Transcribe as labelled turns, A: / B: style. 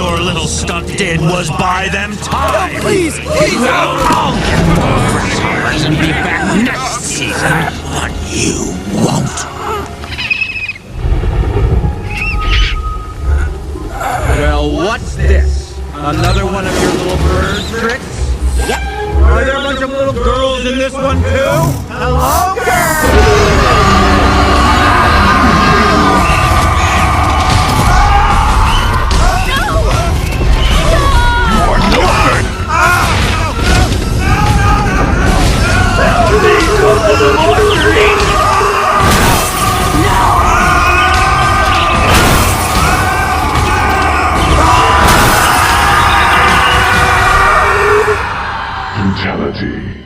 A: your little stunt did was buy them time.
B: No, please! Please!
A: I'll get the and be back next season, but you won't.
B: Well, what's this? Another one of your little bird tricks?
C: Yep.
B: Are there a bunch of little girls in this one, too? Hello, girls!
D: Brutality.